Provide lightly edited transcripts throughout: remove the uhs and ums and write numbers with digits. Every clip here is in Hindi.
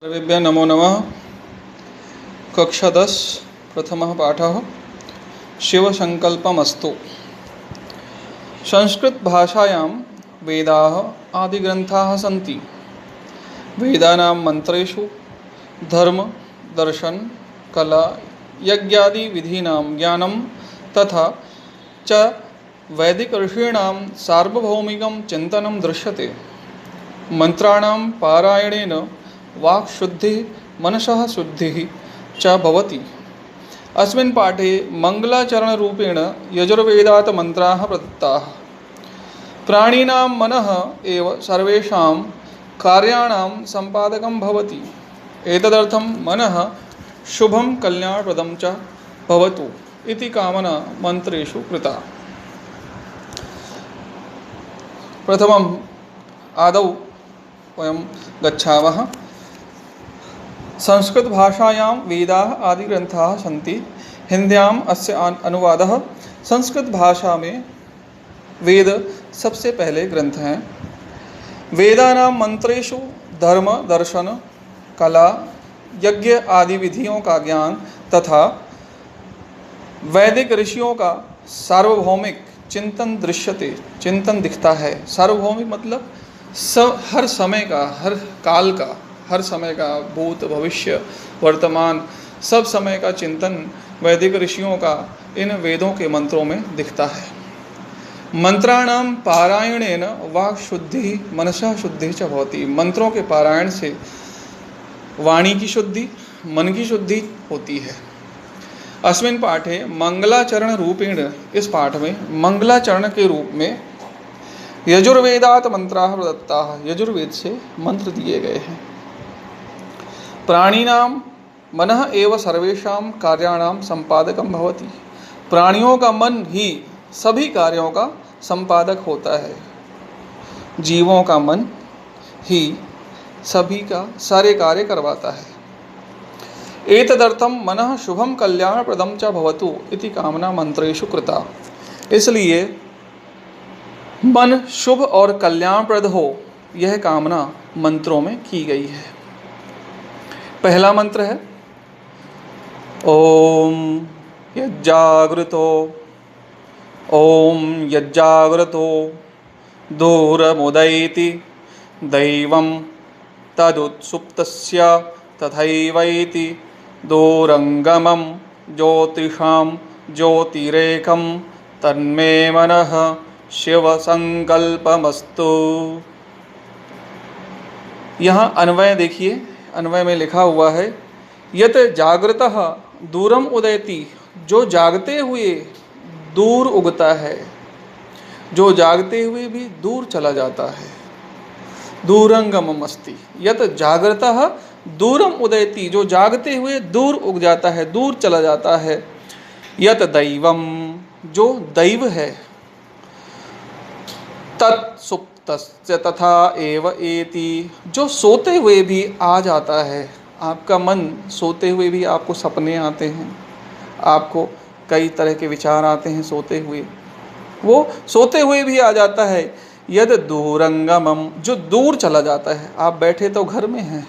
सर्वेभ्यः नमो नमः। कक्षा 10 प्रथमः पाठः शिवसङ्कल्पमस्तु। संस्कृतभाषायां वेदाः आदिग्रन्थाः सन्ति। वेदानां मन्त्रेषु धर्म दर्शन कला यज्ञादि विधीनां ज्ञानं तथा च वैदिक ऋषीणां सार्वभौमिकं चिन्तनं दृश्यते। मंत्राणां पारायणेन वाक्शुद्धिः मनसः शुद्धिः च भवति। अस्मिन् पाठे मङ्गलाचरणरूपेण यजुर्वेदात् मन्त्राः प्रदत्ताः। प्राणिनां मनः एव सर्वेषां कार्याणां सम्पादकं भवति। एतदर्थं मनः शुभं कल्याणप्रदं च भवतु इति कामना मन्त्रेषु कृता। प्रथमम् आदौ वयं गच्छामः। संस्कृतभाषायां वेदाः आदिग्रन्थाः सन्ति। हिन्द्याम् अस्य अनुवादः। संस्कृत भाषा में वेद सबसे पहले ग्रंथ हैं। वेदानां मंत्रेषु धर्म दर्शन कला यज्ञ आदि विधियों का ज्ञान तथा वैदिक ऋषियों का सार्वभौमिक चिंतन दृश्यते, चिंतन दिखता है। सार्वभौमिक मतलब हर समय का, हर काल का, हर समय का, भूत भविष्य वर्तमान सब समय का चिंतन वैदिक ऋषियों का इन वेदों के मंत्रों में दिखता है। मंत्राणां पारायणेन वाक् शुद्धि मनसा शुद्धि च भवति। मंत्रों के पारायण से वाणी की शुद्धि, मन की शुद्धि होती है। अस्मिन् पाठे मंगलाचरण रूपेण, इस पाठ में मंगलाचरण के रूप में यजुर्वेदात् मंत्राः प्रदत्ताः, यजुर्वेद से मंत्र दिए गए हैं। प्राणिनां मनः एव सर्वेषां कार्याणां संपादकं भवति। प्राणियों का मन ही सभी कार्यों का संपादक होता है। जीवों का मन ही सभी का सारे कार्य करवाता है। एतदर्थं मनः शुभं कल्याणप्रदं च भवतु इति कामना मंत्रेषु कृता। इसलिए मन शुभ और कल्याणप्रद हो, यह कामना मंत्रों में की गई है। पहला मंत्र है ओम यज्जागृतो, ओम यज्जागृतो दूरमुदैति दैवं तदुत्सुप्तस्य तथैवैति दूरंगमं ज्योतिषां ज्योतिरेकं तन्मे मनः शिव संकल्पमस्तु। यहाँ अन्वय देखिए, अन्वय में लिखा हुआ है यत जागृतः दूरम उदयति, जो जागते हुए दूर उगता है, जो जागते हुए भी दूर चला जाता है। दूरंगमम अस्ति, यत जागृतः दूरम उदयति, जो जागते हुए दूर उग जाता है, दूर चला जाता है। यत दैवम, जो दैव है। तत्सुप्तस्य तथा एव एति, जो सोते हुए भी आ जाता है। आपका मन सोते हुए भी, आपको सपने आते हैं, आपको कई तरह के विचार आते हैं सोते हुए, वो सोते हुए भी आ जाता है। यद दूरंगमम, जो दूर चला जाता है। आप बैठे तो घर में हैं,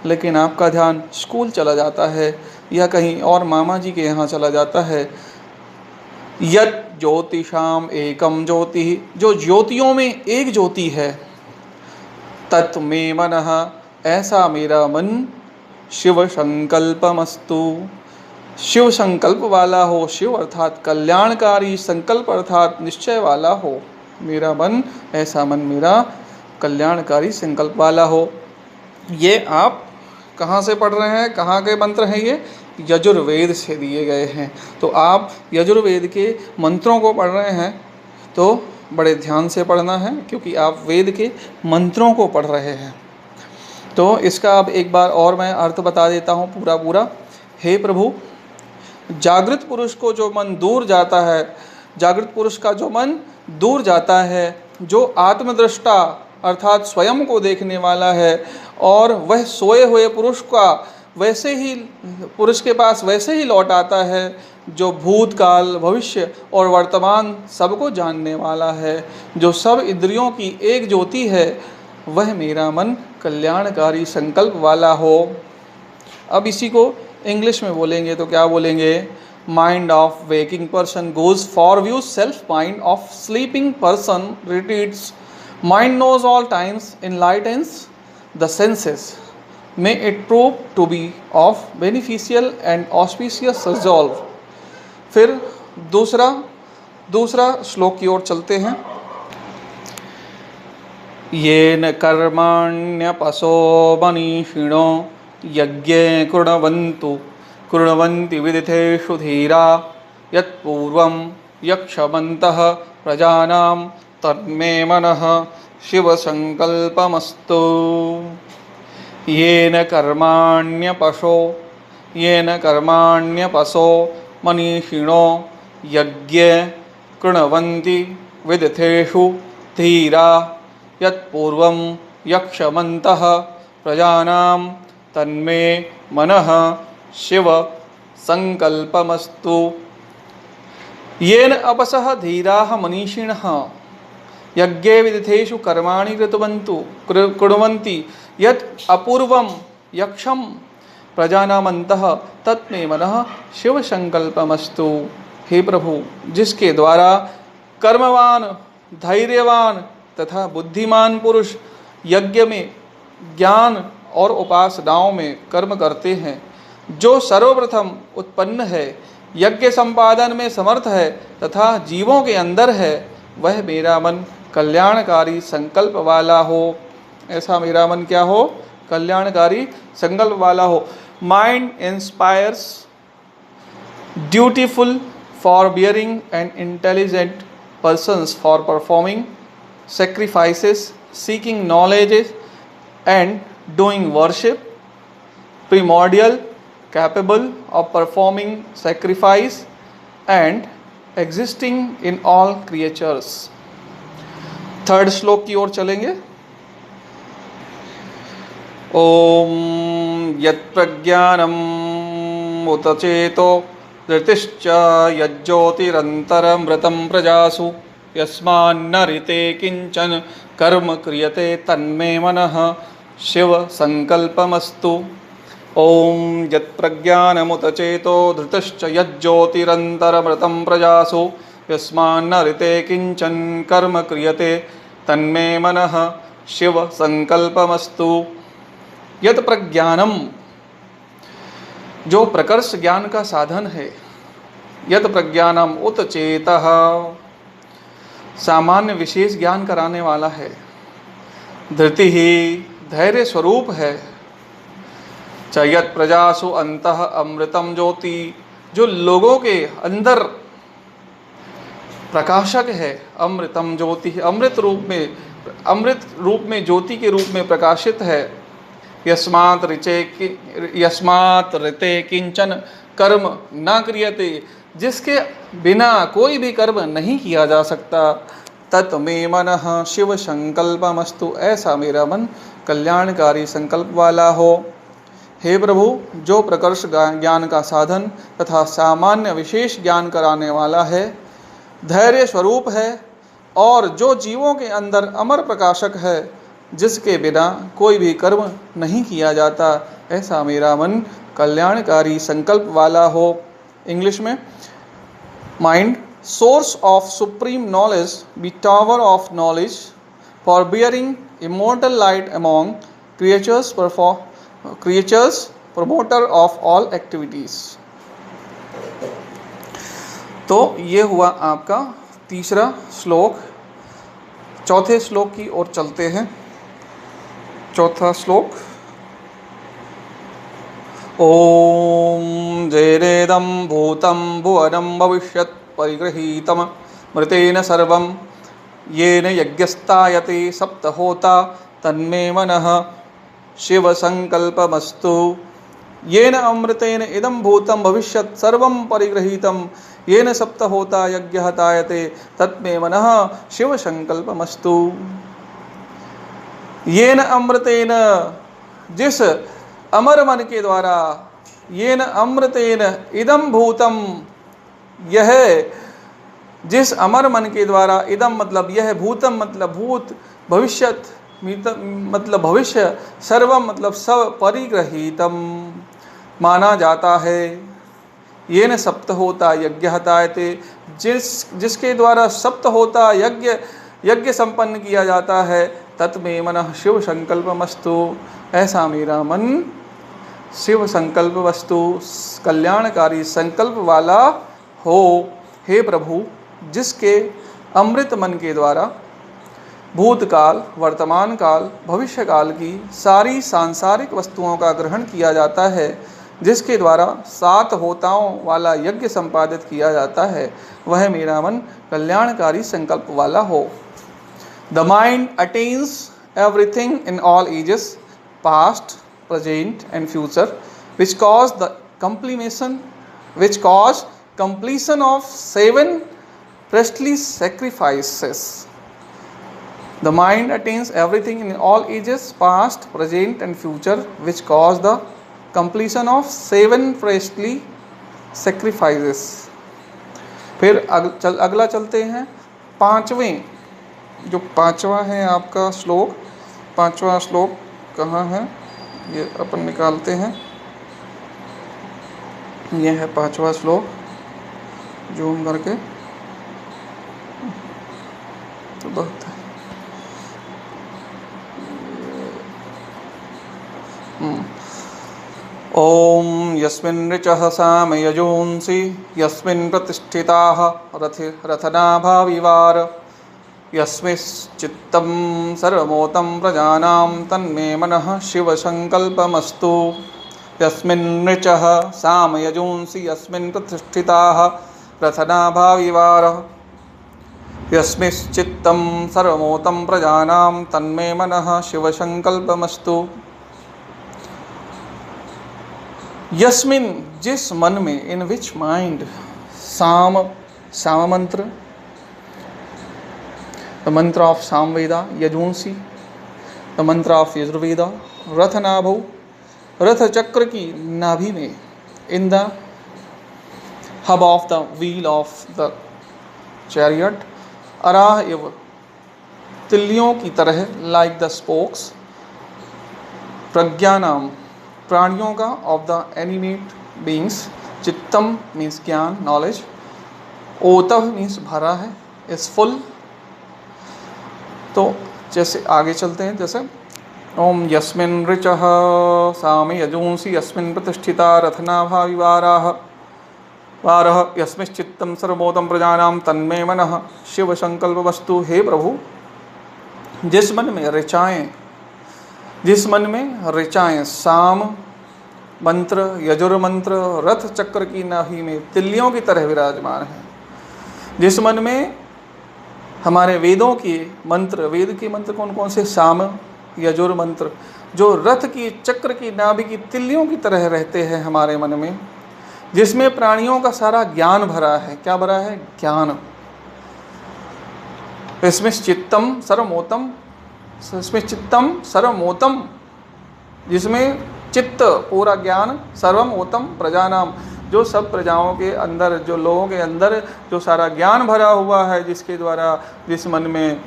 लेकिन आपका ध्यान स्कूल चला जाता है या कहीं और मामा जी के यहाँ चला जाता है। यत् ज्योतिषाम एकम ज्योति, जो ज्योतियों में एक ज्योति है। तत् मे मनः, ऐसा मेरा मन शिव संकल्पमस्तु, शिव संकल्प वाला हो। शिव अर्थात कल्याणकारी, संकल्प अर्थात निश्चय वाला हो। मेरा मन, ऐसा मन मेरा कल्याणकारी संकल्प वाला हो। ये आप कहाँ से पढ़ रहे हैं, कहाँ के मंत्र हैं? ये यजुर्वेद से दिए गए हैं। तो आप यजुर्वेद के मंत्रों को पढ़ रहे हैं तो बड़े ध्यान से पढ़ना है, क्योंकि आप वेद के मंत्रों को पढ़ रहे हैं। तो इसका अब एक बार और मैं अर्थ बता देता हूँ पूरा। हे प्रभु, जागृत पुरुष को जो मन दूर जाता है, जागृत पुरुष का जो मन दूर जाता है, जो आत्मदृष्टा अर्थात स्वयं को देखने वाला है, और वह सोए हुए पुरुष का वैसे ही, पुरुष के पास वैसे ही लौट आता है जो भूतकाल भविष्य और वर्तमान सबको जानने वाला है, जो सब इंद्रियों की एक ज्योति है, वह मेरा मन कल्याणकारी संकल्प वाला हो। अब इसी को इंग्लिश में बोलेंगे तो क्या बोलेंगे? Mind of waking person goes for view, self mind of sleeping person retreats. Mind knows all times, enlightens the senses, may it prove to be of beneficial and auspicious resolve. फिर दूसरा श्लोक की ओर चलते हैं। येन कर्मण्यपसो मनीषिणो यज्ञे कृण्वन्ति विदितेषु धीरा, यत्पूर्वं यक्षमन्तः प्रजानां तन्मे मनः शिवसङ्कल्पमस्तु। येन कर्माण्यपसो मनीषिणो यज्ञे कृण्वन्ति विदितेषु धीरा, यत्पूर्वं यक्षमन्तः प्रजानां तन्मे मनः शिव संकल्पमस्तु। येन अपसः धीराः मनीषिणः यज्ञे विदितेषु कर्माणि कृण्वन्ति यत् अपूर्वं यक्षं प्रजानामन्तः तत्मे मनः शिव संकल्पमस्तु। हे प्रभु, जिसके द्वारा कर्मवान, धैर्यवान तथा बुद्धिमान पुरुष यज्ञ में, ज्ञान और उपासनाओं में कर्म करते हैं, जो सर्वप्रथम उत्पन्न है, यज्ञ संपादन में समर्थ है तथा जीवों के अंदर है, वह मेरा मन कल्याणकारी संकल्प वाला हो। ऐसा मेरा मन क्या हो? कल्याणकारी संकल्प वाला हो। Mind inspires dutiful forbearing and intelligent persons for performing sacrifices, seeking knowledge and doing worship, primordial, capable of performing sacrifice and existing in all creatures। Third श्लोक की ओर चलेंगे। ओम यत्प्रज्ञानम उत चेतो धृतिश्च यज्ज्योतिरन्तरमृतं प्रजासु, यस्मान्न ऋते किंचन कर्म क्रियते तन्मे मनः शिव संकल्पमस्तु। ओम यत्प्रज्ञानमुत चेतो धृतिश्च यज्ज्योतिरन्तरमृतं प्रजासु, यस्मान्न ऋते किंचन कर्म क्रियते तन्मे मनः शिव संकल्पमस्तु। यत् प्रज्ञानम, जो प्रकर्ष ज्ञान का साधन है, यत् प्रज्ञानम उत चेतः, सामान्य विशेष ज्ञान कराने वाला है। धृति ही, धैर्य स्वरूप है। च यत् प्रजासु अंतः अमृतम ज्योति, जो लोगों के अंदर प्रकाशक है। अमृतम ज्योति, अमृत रूप में ज्योति के रूप में प्रकाशित है। यस्मात् ऋते किंचन कर्म न क्रियते, जिसके बिना कोई भी कर्म नहीं किया जा सकता। तत्मे मनः शिव संकल्पमस्तु, ऐसा मेरा मन कल्याणकारी संकल्प वाला हो। हे प्रभु, जो प्रकर्ष ज्ञान का साधन तथा सामान्य विशेष ज्ञान कराने वाला है, धैर्य स्वरूप है और जो जीवों के अंदर अमर प्रकाशक है, जिसके बिना कोई भी कर्म नहीं किया जाता, ऐसा मेरा मन कल्याणकारी संकल्प वाला हो। इंग्लिश में, mind source of supreme knowledge, be tower of knowledge, for bearing immortal light among creatures, promoter of all activities. तो ये हुआ आपका तीसरा श्लोक। चौथे श्लोक की ओर चलते हैं। चौथा श्लोक। ओम जैरेदं भूतं भुवनं भविष्यत् परिगृहीतं मृतेन सर्वं, येन यज्ञस्तायते सप्तहोता तन्मे मनः शिव संकल्पमस्तु। येन अमृतेन इदं भूतं भविष्यत् सर्वं परिगृहीतं, येन सप्तहोता यज्ञः तायते तन्मे मनः शिव संकल्पमस्तु। येन अमृतेन, जिस अमर मन के द्वारा, येन अमृतेन इदम भूतम, यह जिस अमर मन के द्वारा, इदम मतलब यह, भूतम मतलब भूत, भविष्यत मतलब भविष्य, सर्वम मतलब सब, परिग्रहीतम माना जाता है। ये न सप्त होता यज्ञ हतायते, जिसके द्वारा सप्त होता यज्ञ संपन्न किया जाता है। तत्मे मनः शिव संकल्पमस्तु, ऐसा मेरा मन शिव संकल्प वस्तु, कल्याणकारी संकल्प वाला हो। हे प्रभु, जिसके अमृत मन के द्वारा भूतकाल, वर्तमान काल, भविष्य काल की सारी सांसारिक वस्तुओं का ग्रहण किया जाता है, जिसके द्वारा 7 होताओं वाला यज्ञ संपादित किया जाता है, वह मेरा मन कल्याणकारी संकल्प वाला हो। The mind attains everything in all ages, past, present and future, which cause completion of 7 priestly sacrifices. The mind attains everything in all ages, past, present and future, which cause the completion of 7 priestly sacrifices. फिर अगला चलते हैं पांचवें, जो पांचवा है आपका श्लोक। पांचवा श्लोक कहाँ है, ये अपन निकालते हैं। यह है पांचवा श्लोक, जूम करके तो बहुत है। ओम यस्मिन् ऋचः साम यजूंसि, यस्मिन् प्रतिष्ठिताः रथनाभा विवार, यस्मिश्चित्तं सर्वमोतं प्रजानां तन्मे मनः शिवसंकल्पमस्तु। यस्मिन् ऋचः साम यजूंसि, यस्मिन् प्रतिष्ठिताः रथनाभा विवार, यस्मिश्चित्तं सर्वमोतं प्रजानां तन्मे मनः शिवसंकल्पमस्तु। यस्मिन्, जिस मन में, इन विच माइंड, साम मंत्र, the mantra of Samveda, यजूंसी the mantra of Yajurveda, रथ नाभौ, रथ चक्र की नाभि में, in the hub of the wheel of the chariot, अराह इव, तिल्लियों की तरह, like the spokes, प्रज्ञानाम, प्राणियों का, of the animate beings, चित्तम means ज्ञान, knowledge, ओतः means भरा है, is full। तो जैसे आगे चलते हैं, जैसे ओम यस्मिन् ऋचः साम यजूंसि, यस्मिन् प्रतिष्ठिता रथनाभा विवाराः वारः, यस्मिश्चित्तं सर्वमोतं प्रजानां तन्मे मनः शिव संकल्पमस्तु। हे प्रभु, जिस मन में ऋचाएं, साम मंत्र, यजुर्मंत्र, रथ चक्र की नाभि में तिल्लियों की तरह विराजमान है, जिस मन में हमारे वेदों के मंत्र, वेद के मंत्र कौन कौन से, साम, यजुर मंत्र, जो रथ की चक्र की नाभि की तिल्लियों की तरह रहते हैं हमारे मन में, जिसमें प्राणियों का सारा ज्ञान भरा है। क्या भरा है? ज्ञान। इसमें चित्तम सर्वमोतम, जिसमें चित्त पूरा ज्ञान, सर्वमोतम प्रजानाम, जो सब प्रजाओं के अंदर, जो लोगों के अंदर जो सारा ज्ञान भरा हुआ है, जिसके द्वारा, जिस मन में,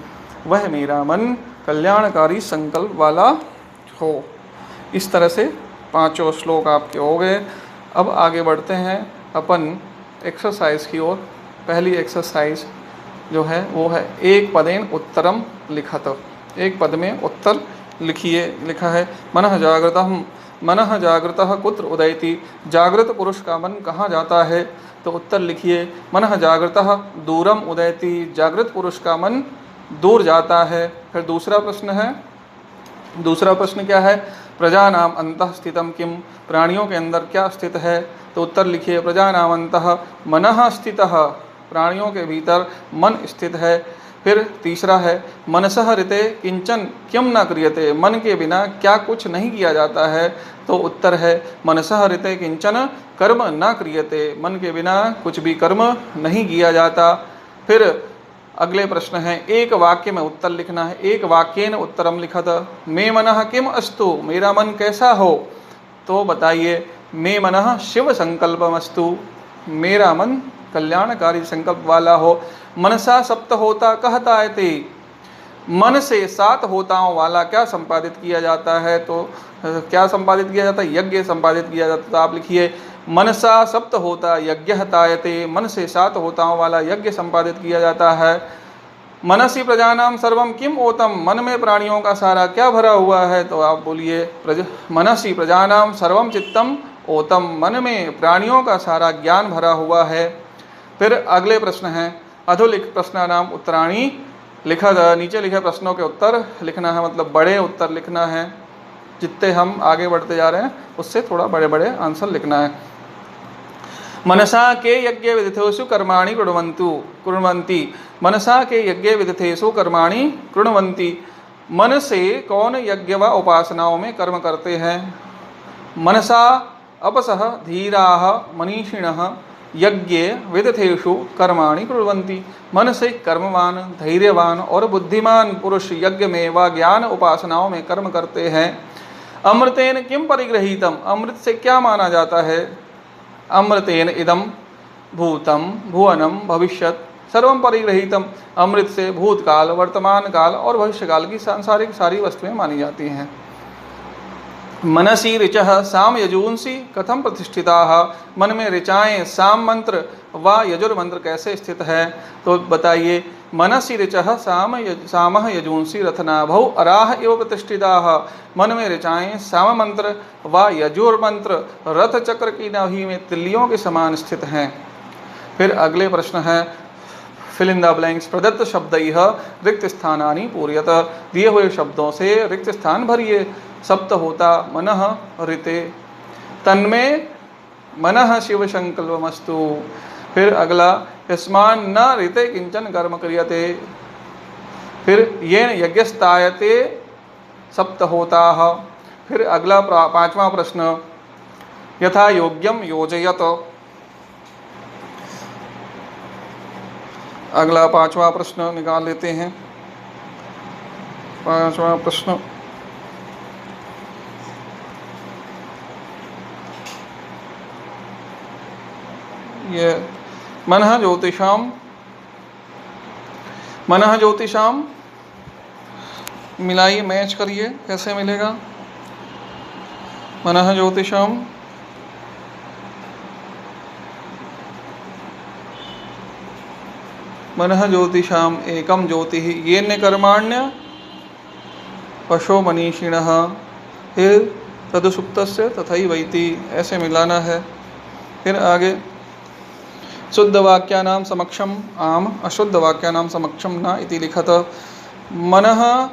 वह मेरा मन कल्याणकारी संकल्प वाला हो। इस तरह से 5 श्लोक आपके हो गए। अब आगे बढ़ते हैं अपन एक्सरसाइज की ओर। पहली एक्सरसाइज जो है वो है एक पदेन उत्तरम लिखत। एक पद में उत्तर लिखिए। लिखा है मनः जागृतः कुत्र उदयति, जागृत पुरुष का मन कहाँ जाता है? तो उत्तर लिखिए मनः जागृतः दूरम उदयति, जागृत पुरुष का मन दूर जाता है। फिर दूसरा प्रश्न क्या है? प्रजानाम अंतः स्थितम किम, प्राणियों के अंदर क्या स्थित है? तो उत्तर लिखिए प्रजानाम अंतः मनः स्थितः, प्राणियों के भीतर मन स्थित है। फिर तीसरा है मनसः ऋते किंचन किम न क्रियते, मन के बिना क्या कुछ नहीं किया जाता है? तो उत्तर है मनसः ऋते किंचन कर्म न क्रियते, मन के बिना कुछ भी कर्म नहीं किया जाता। फिर अगले प्रश्न है एक वाक्य में उत्तर लिखना है। एक वाक्येन उत्तरम लिखत। मे मनः किम अस्तु, मेरा मन कैसा हो? तो बताइए मे मनः शिव संकल्पमस्तु, मेरा मन कल्याणकारी संकल्प वाला हो। मनसा सप्त होता कहता है ते, मन से 7 होताओं वाला क्या संपादित किया जाता है? तो क्या संपादित किया जाता है? यज्ञ संपादित किया जाता है। तो आप लिखिए मनसा सप्त होता यज्ञ तायते, मन से 7 होताओं वाला यज्ञ संपादित किया जाता है। मनसी प्रजानाम सर्वम किम ओतम, मन में प्राणियों का सारा क्या भरा हुआ है? तो आप बोलिए मनसी प्रजानाम सर्वम चित्तम ओतम, मन में प्राणियों का सारा ज्ञान भरा हुआ है। फिर अगले प्रश्न हैं अधोलिख प्रश्नानाम उत्तराणी, लिखा नीचे लिखे प्रश्नों के उत्तर लिखना है, मतलब बड़े उत्तर लिखना है। जितने हम आगे बढ़ते जा रहे हैं उससे थोड़ा बड़े बड़े आंसर लिखना है। मनसा के यज्ञ विदितेषु कर्माणि कुर्वन्ति, मनसा के यज्ञ विदितेषु कर्माणि कुर्वन्ति, मन से कौन यज्ञ व उपासनाओं में कर्म करते हैं? मनसा अपसः धीराः मनीषिणः यज्ञ विदथेषु कर्माणि कुर्वन्ति, मन से कर्मवान, धैर्यवान और बुद्धिमान पुरुष यज्ञ में व ज्ञान उपासनाओं में कर्म करते हैं। अमृतेन किम परिगृहीतम, अमृत से क्या माना जाता है? अमृतेन इदम भूतम भुवनम भविष्यत् सर्वम परिगृहीतम, अमृत से भूतकाल, वर्तमान काल और भविष्यकाल की सांसारिक सारी वस्तुएं मानी जाती हैं। मनसी ऋचः साम यजूंसी कथम प्रतिष्ठिताः, मन में ऋचाएं साम मंत्र व यजुर्मंत्र कैसे स्थित है? तो बताइए मनसी ऋचः सामः यजूंसी रथनाभौ अराह एव प्रतिष्ठिताः, मन में ऋचाएं साम मंत्र व यजुर्मंत्र रथ चक्र की नाभि में तिल्लियों के समान स्थित हैं। फिर अगले प्रश्न है फिल इन द ब्लैंक्स, प्रदत्त शब्दैः रिक्त स्थानानि पूरयत, दिए हुए शब्दों से रिक्त स्थान भरिए। सप्त होता मनः ऋते, तन्मे मनः शिव संकल्पमस्तु। फिर अगला यस्मान न ऋते किंचन कर्म क्रियते। फिर येन यज्ञस्तायते सप्त होताः। फिर अगला 5वां प्रश्न यथा योग्यम योजयत। अगला 5वां प्रश्न निकाल लेते हैं। 5वां प्रश्न ये मनः ज्योतिषाम मिलाइए, मैच करिए, कैसे मिलेगा? मनः ज्योतिषाम मनः ज्योतिषाम एकम ज्योतिः येन कर्माण्य पशो मनीषिणः फिर तदुसुप्तस्य तथैवैति, ऐसे मिलाना है। फिर आगे शुद्ध वाक्यानां समक्षम आम अशुद्ध वाक्यानां समक्षम न इति लिखत। मनः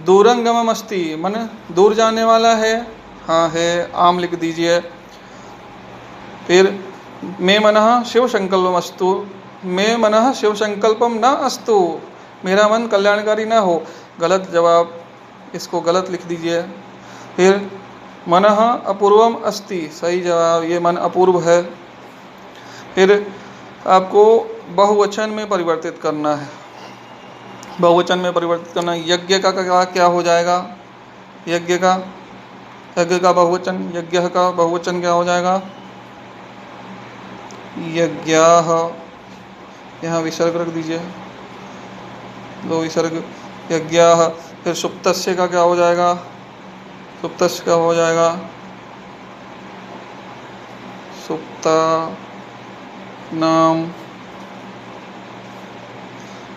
दूरंगमम अस्ति, मन दूर जाने वाला है, हाँ है, आम लिख दीजिए। फिर मे मनः शिव संकल्पम अस्तु, मे मनः शिव संकल्पम न अस्तु, मेरा मन कल्याणकारी ना हो, गलत जवाब, इसको गलत लिख दीजिए। फिर मनः अपूर्वम अस्ति, सही जवाब, ये मन अपूर्व है। फिर आपको बहुवचन में परिवर्तित करना है, बहुवचन में परिवर्तित करना है। यज्ञ का क्या हो जाएगा? यज्ञ का बहुवचन, यज्ञ का बहुवचन क्या हो जाएगा? यज्ञाः, यहाँ विसर्ग रख दीजिए, 2 विसर्ग, यज्ञाः। फिर सुप्तस्य का क्या हो जाएगा? सुप्तस्य का हो जाएगा सुप्ता नाम,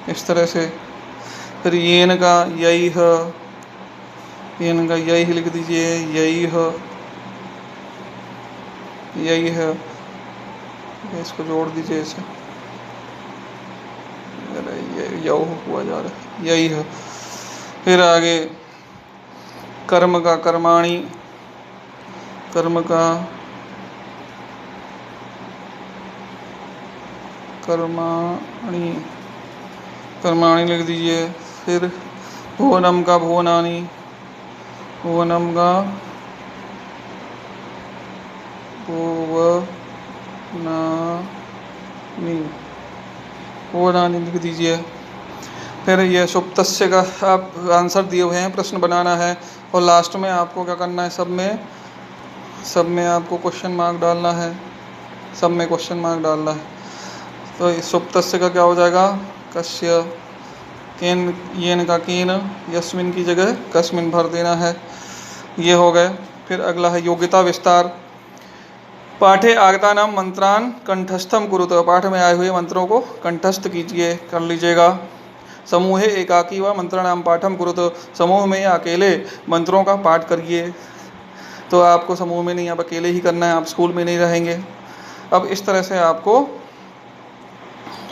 इस तरह से। फिर येन का यैह, येन का यैह लिख दीजिए, यैह, इसको जोड़ दीजिए ऐसे, यौ हुआ जा रहा है, यैह। फिर आगे कर्म का कर्माणि, कर्म का कर्माणि, कर्माणि लिख दीजिए। फिर भुवनम का भुवनानि, भुवनम का भुवनानि लिख दीजिए। फिर ये सुप्तस्य का आप आंसर दिए हुए हैं, प्रश्न बनाना है और लास्ट में आपको क्या करना है, सब में आपको क्वेश्चन मार्क डालना है, सब में क्वेश्चन मार्क डालना है। तो सुप्तस्य का क्या हो जाएगा? कस्य, केन येन का केन, यस्मिन की जगह कस्मिन भर देना है। ये हो गए। फिर अगला है योग्यता विस्तार। पाठे आगतानाम मंत्रान कंठस्थम कुरुत, पाठ में आए हुए मंत्रों को कंठस्थ कीजिए, कर लीजिएगा। समूहे एकाकी व मंत्राणाम पाठम कुरुत, समूह में या अकेले मंत्रों का पाठ करिए। तो आपको समूह में नहीं, आप अकेले ही करना है, आप स्कूल में नहीं रहेंगे। अब इस तरह से आपको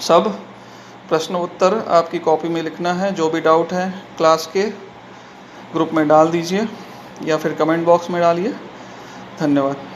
सब प्रश्न उत्तर आपकी कॉपी में लिखना है। जो भी डाउट है क्लास के ग्रुप में डाल दीजिए या फिर कमेंट बॉक्स में डालिए। धन्यवाद।